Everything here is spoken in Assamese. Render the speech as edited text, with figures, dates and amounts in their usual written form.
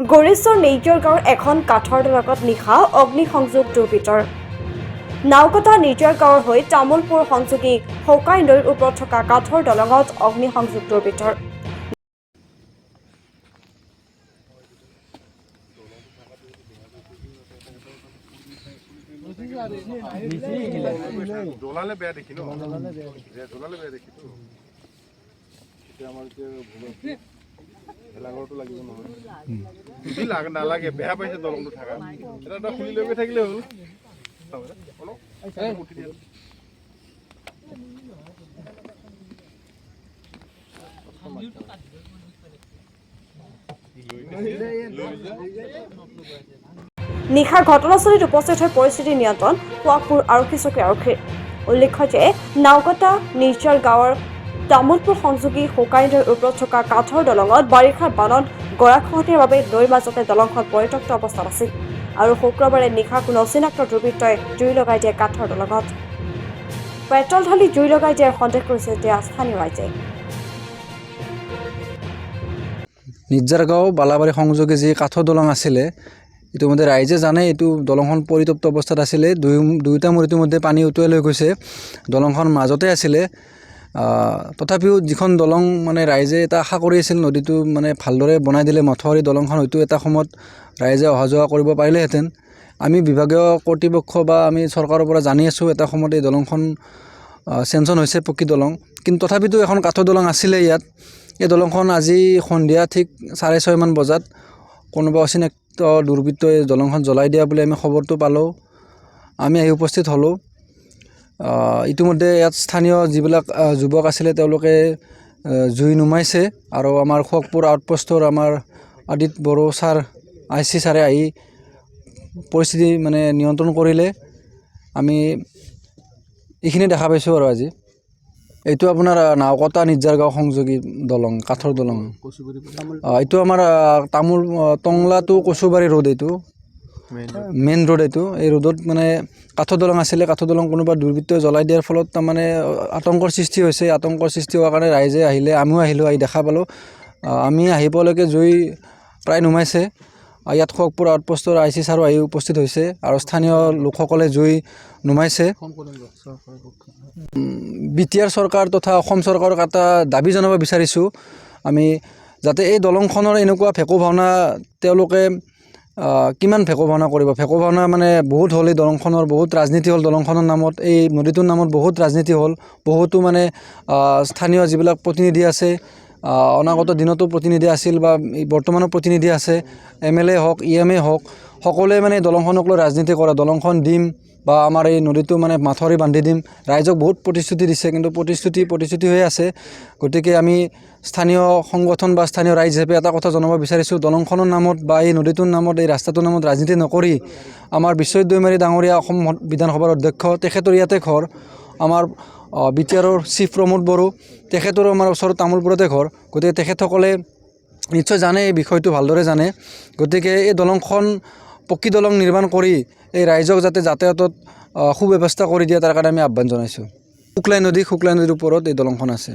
গড়েশ্বৰ নেইজৰ গাঁৱৰ এখন কাঠৰ দলঙত নিশা অগ্নিসংযোগ দুৰ্বৃত্তৰ। নাওকটা নেইজৰ গাঁৱৰ হৈ তামোলপুৰ সংযোগী শোকাই নৈৰ ওপৰত থকা কাঠৰ দলঙত অগ্নিসংযোগ দুৰ্বৃত্তৰ। জ্বলালে বেয়া দেখি ন জ্বলালে বেয়া দেখি তো এতিয়া আমাৰ ভেলাঘৰটো লাগিব নহয় যদি নালাগে বেয়া পাইছে দলংটো থাকা এটা খুলি লৈ থাকিলে হ'ল নিশা ঘটনাস্থলীত উপস্থিত হৈ পৰিস্থিতি নিয়ন্ত্ৰণ পুৱাপুৰ আৰক্ষী চকী আৰক্ষীৰ। উল্লেখ্য যে নাওকটা নেইজৰ গাঁৱৰ তামোলপুৰ সংযোগী শোকাই নৈৰ ওপৰত থকা কাঠৰ দলঙত বাৰিষাৰ বানত গৰাখহনীয়াৰ বাবে নৈৰ মাজতে দলংখন পৰিত্যক্ত অৱস্থাত আছিল আৰু শুক্ৰবাৰে নিশা কোনো অচিনাক্ত দুৰ্বৃত্তই জুই লগাই দিয়ে কাঠৰ দলঙত। পেট্ৰল ঢালি জুই লগাই দিয়াৰ সন্দেহ কৰিছে এতিয়া স্থানীয় ৰাইজে। নিজাৰ গাঁও বালাবাৰী সংযোগী যি কাঠৰ দলং আছিলে ইতিমধ্যে ৰাইজে জানে এইটো দলংখন পৰিত্যক্ত অৱস্থাত আছিলে। দুয়োটা মূৰ ইতিমধ্যে পানী উটুৱাই লৈ গৈছে। দলংখন মাজতে আছিলে। তথাপিও যিখন দলং মানে ৰাইজে এটা আশা কৰি আছিল নদীটো মানে ভালদৰে বনাই দিলে মথাউৰি দলংখন হয়তো এটা সময়ত ৰাইজে অহা যোৱা কৰিব পাৰিলেহেঁতেন। আমি বিভাগীয় কৰ্তৃপক্ষ বা আমি চৰকাৰৰ পৰা জানি আছোঁ এটা সময়ত এই দলংখন চেংচন হৈছে পকী দলং, কিন্তু তথাপিতো এখন কাঠৰ দলং আছিলে ইয়াত। এই দলংখন আজি সন্ধিয়া ঠিক 6:30 মান বজাত কোনোবা অচিনাক্ত দুৰ্বৃত্তই দলংখন জ্বলাই দিয়া বুলি আমি খবৰটো পালোঁ। আমি আহি উপস্থিত হ'লোঁ। ইতিমধ্যে ইয়াত স্থানীয় যিবিলাক যুৱক আছিলে তেওঁলোকে জুই নুমাইছে আৰু আমাৰ খোৱাকপুৰ আউটপোষ্টৰ আমাৰ আদিত বড়ো ছাৰ IC ছাৰে আহি পৰিস্থিতি মানে নিয়ন্ত্ৰণ কৰিলে। আমি এইখিনি দেখা পাইছোঁ আৰু আজি এইটো আপোনাৰ নাওকটা নিজাৰ গাঁও সংযোগী দলং কাঠৰ দলং। এইটো আমাৰ তামোল টংলা টু কচুবাৰী ৰোড, এইটো মেইন ৰোড। এই ৰোডত মানে কাঠৰ দলং আছিলে। কাঠৰ দলং কোনোবা দুৰ্বৃত্তই জ্বলাই দিয়াৰ ফলত তাৰমানে আতংকৰ সৃষ্টি হৈছে। আতংকৰ সৃষ্টি হোৱাৰ কাৰণে ৰাইজে আহিলে, আমিও আহিলোঁ, আহি দেখা পালোঁ। আমি আহি পোৱালৈকে জুই প্ৰায় নুমাইছে। ইয়াত খোৱাকপুৰ আউটপোষ্টৰ IC ছাৰো আহি উপস্থিত হৈছে আৰু স্থানীয় লোকসকলে জুই নুমাইছে। BTR চৰকাৰ তথা অসম চৰকাৰক এটা দাবী জনাব বিচাৰিছোঁ আমি, যাতে এই দলংখনৰ এনেকুৱা ভেকু ভাওনা তেওঁলোকে কিমান ভেকু ভাওনা কৰিব। ভেকু ভাওনা মানে বহুত হ'ল। এই দলংখনৰ বহুত ৰাজনীতি হ'ল। দলংখনৰ নামত, এই নদীটোৰ নামত বহুত ৰাজনীতি হ'ল। বহুতো মানে স্থানীয় যিবিলাক প্ৰতিনিধি আছে, অনাগত দিনতো প্ৰতিনিধি আছিল বা বৰ্তমানৰ প্ৰতিনিধি আছে, MLA হওক EMA হওক, সকলোৱে মানে দলংখনক লৈ ৰাজনীতি কৰে। দলংখন দিম বা আমাৰ এই নদীটো মানে মাথাউৰি বান্ধি দিম। ৰাইজক বহুত প্ৰতিশ্ৰুতি দিছে, কিন্তু প্ৰতিশ্ৰুতি হৈ আছে। গতিকে আমি স্থানীয় সংগঠন বা স্থানীয় ৰাইজ হিচাপে এটা কথা জনাব বিচাৰিছোঁ, দলংখনৰ নামত বা এই নদীটোৰ নামত, এই ৰাস্তাটোৰ নামত ৰাজনীতি নকৰি আমাৰ বিশ্বজিৎ দৈমাৰী ডাঙৰীয়া অসম বিধানসভাৰ অধ্যক্ষ, তেখেতৰ ইয়াতে ঘৰ। আমাৰ BTRৰ চিফ প্ৰমোদ বড়ো, তেখেতৰো আমাৰ ওচৰত তামোলপুৰতে ঘৰ। গতিকে তেখেতসকলে নিশ্চয় জানে, এই বিষয়টো ভালদৰে জানে। গতিকে এই দলংখন পকী দলং নিৰ্মাণ কৰি এই ৰাইজক যাতে যাতায়াতত সুব্যৱস্থা কৰি দিয়ে, তাৰ কাৰণে আমি আহ্বান জনাইছোঁ। শুক্লাই নদীৰ ওপৰত এই দলংখন আছে।